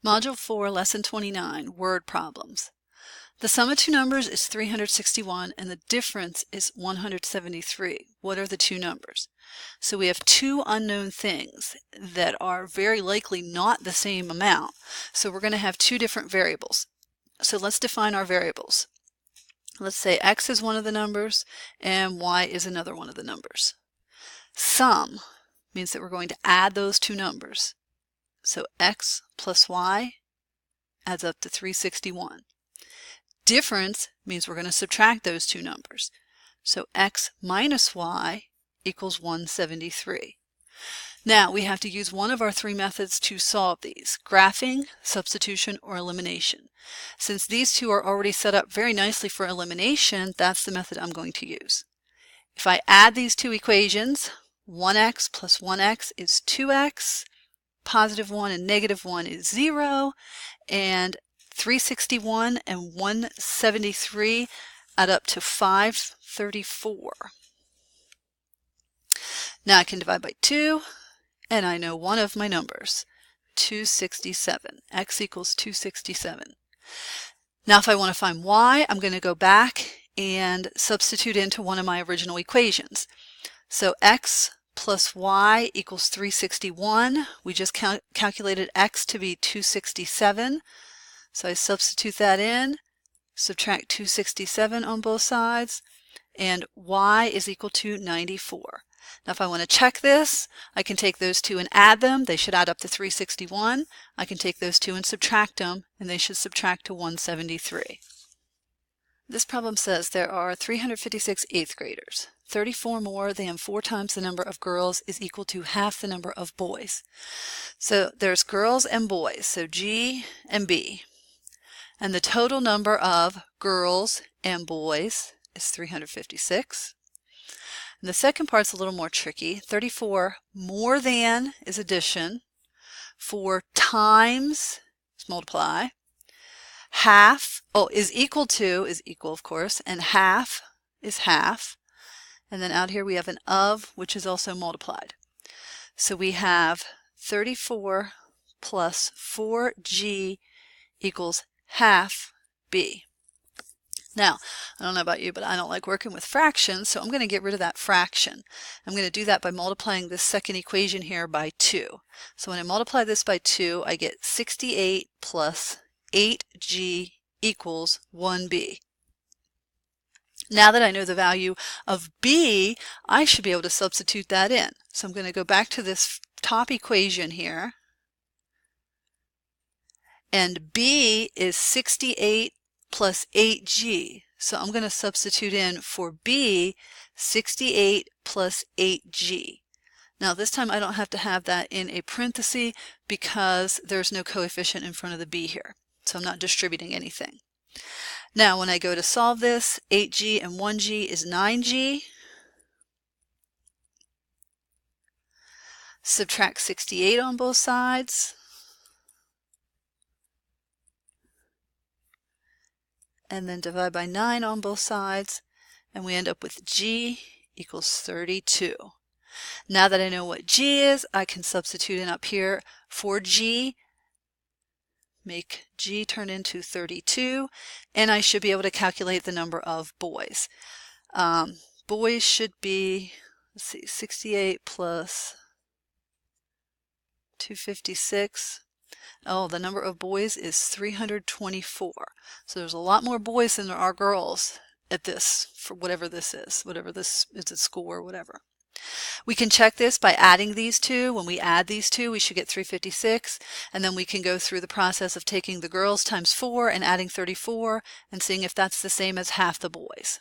Module 4, Lesson 29, Word Problems. The sum of two numbers is 361 and the difference is 173. What are the two numbers? So we have two unknown things that are very likely not the same amount. So we're going to have two different variables. So let's define our variables. Let's say x is one of the numbers and y is another one of the numbers. Sum means that we're going to add those two numbers. So x plus y adds up to 361. Difference means we're going to subtract those two numbers. So x minus y equals 173. Now we have to use one of our three methods to solve these: graphing, substitution, or elimination. Since these two are already set up very nicely for elimination, that's the method I'm going to use. If I add these two equations, 1x plus 1x is 2x, positive 1 and negative 1 is 0, and 361 and 173 add up to 534. Now I can divide by 2, and I know one of my numbers, 267. X equals 267. Now if I want to find y, I'm going to go back and substitute into one of my original equations. So x plus y equals 361. We just calculated x to be 267. So I substitute that in, subtract 267 on both sides, and y is equal to 94. Now if I want to check this, I can take those two and add them. They should add up to 361. I can take those two and subtract them, and they should subtract to 173. This problem says there are 356 eighth graders. 34 more than 4 times the number of girls is equal to half the number of boys. So there's girls and boys, so G and B. And the total number of girls and boys is 356. And the second part's a little more tricky. 34 more than is addition. 4 times is multiply. Half, is equal to is equal, of course, and half is half. And then out here we have an of, which is also multiplied. So we have 34 plus 4g equals half b. Now, I don't know about you, but I don't like working with fractions, so I'm going to get rid of that fraction. I'm going to do that by multiplying this second equation here by 2. So when I multiply this by 2, I get 68 plus 8g equals 1b. Now that I know the value of b, I should be able to substitute that in. So I'm going to go back to this top equation here. And b is 68 plus 8g. So I'm going to substitute in for b 68 plus 8g. Now this time I don't have to have that in a parenthesis because there's no coefficient in front of the b here. So I'm not distributing anything. Now when I go to solve this, 8g and 1g is 9g. Subtract 68 on both sides. And then divide by 9 on both sides, and we end up with g equals 32. Now that I know what g is, I can substitute in up here for g, make g turn into 32, and I should be able to calculate the number of boys. Boys should be, let's see, 68 plus 256. Oh, the number of boys is 324. So there's a lot more boys than there are girls at this, for whatever this is at school or whatever. We can check this by adding these two. When we add these two, we should get 356, and then we can go through the process of taking the girls times 4 and adding 34 and seeing if that's the same as half the boys.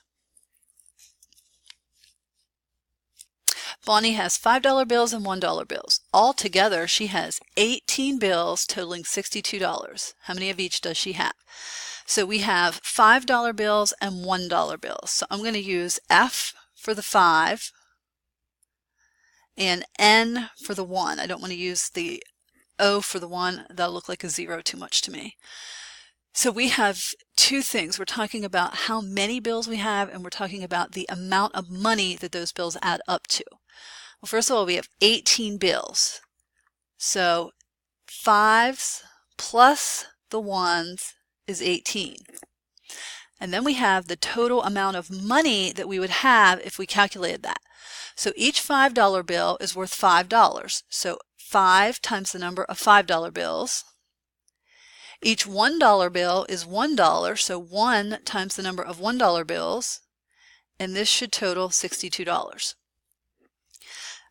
Bonnie has $5 bills and $1 bills. Altogether, she has 18 bills totaling $62. How many of each does she have? So we have $5 bills and $1 bills. So I'm going to use F for the 5 and N for the 1. I don't want to use the O for the 1. That'll look like a 0 too much to me. So we have two things. We're talking about how many bills we have, and we're talking about the amount of money that those bills add up to. Well, first of all, we have 18 bills. So 5s plus the ones is 18. And then we have the total amount of money that we would have if we calculated that. So each $5 bill is worth $5. So 5 times the number of $5 bills. Each $1 bill is $1, so 1 times the number of $1 bills. And this should total $62.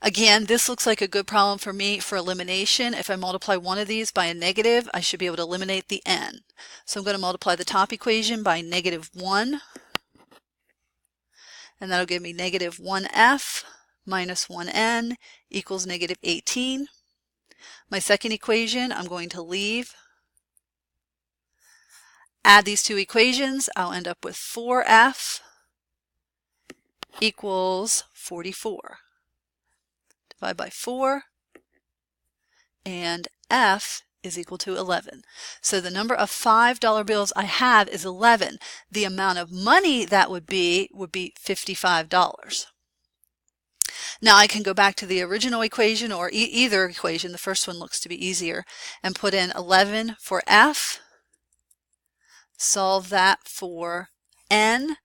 Again, this looks like a good problem for me for elimination. If I multiply one of these by a negative, I should be able to eliminate the n. So I'm going to multiply the top equation by -1, and that'll give me -1f minus 1n equals -18. My second equation, I'm going to leave. Add these two equations, I'll end up with 4f equals 44. Divide by 4, and f is equal to 11. So the number of $5 bills I have is 11. The amount of money that would be $55. Now I can go back to the original equation or either equation, the first one looks to be easier, and put in 11 for f, solve that for n,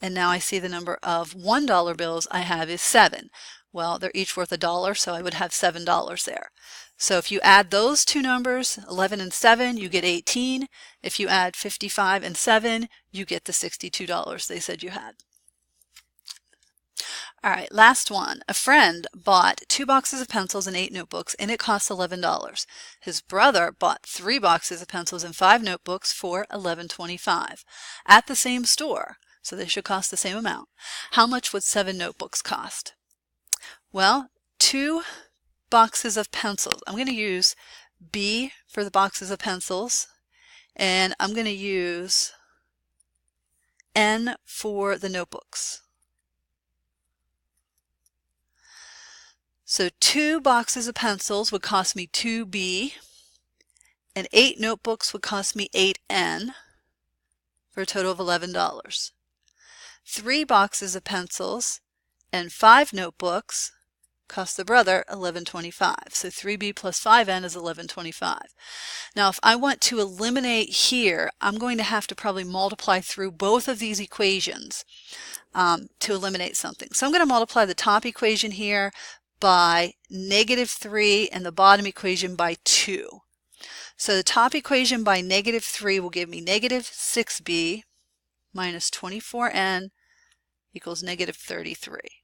and now I see the number of $1 bills I have is 7. Well, they're each worth $1, so I would have $7 there. So if you add those two numbers, 11 and 7, you get 18. If you add 55 and 7, you get the $62 they said you had. All right, last one. A friend bought 2 boxes of pencils and 8 notebooks, and it cost $11. His brother bought 3 boxes of pencils and 5 notebooks for $11.25 at the same store, so they should cost the same amount. How much would 7 notebooks cost? Well, 2 boxes of pencils. I'm going to use B for the boxes of pencils, and I'm going to use N for the notebooks. So 2 boxes of pencils would cost me 2B, and 8 notebooks would cost me 8N for a total of $11. 3 boxes of pencils and 5 notebooks cost the brother $11.25. So 3B plus 5N is $11.25. Now if I want to eliminate here, I'm going to have to probably multiply through both of these equations to eliminate something. So I'm going to multiply the top equation here by -3 and the bottom equation by 2. So the top equation by -3 will give me -6B minus 24N equals -33.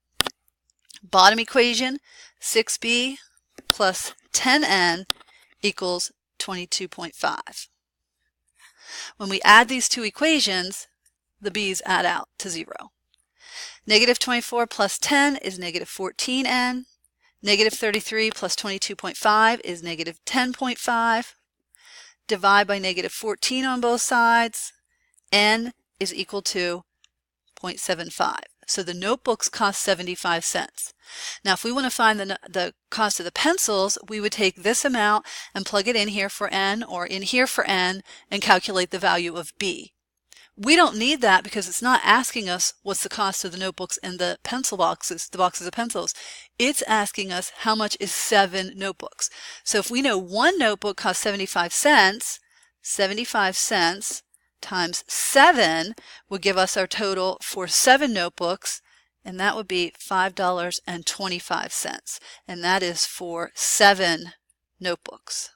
Bottom equation, 6B plus 10N equals 22.5. When we add these two equations, the B's add out to 0. -24 plus 10 is -14N. -33 plus 22.5 is -10.5. Divide by -14 on both sides. N is equal to 0.75. So the notebooks cost 75 cents. Now if we want to find the cost of the pencils, we would take this amount and plug it in here for N or in here for N and calculate the value of B. We don't need that because it's not asking us what's the cost of the notebooks and the pencil boxes, the boxes of pencils. It's asking us how much is 7 notebooks. So if we know one notebook costs 75 cents, 75 cents times 7 would give us our total for 7 notebooks, and that would be $5.25, and that is for 7 notebooks.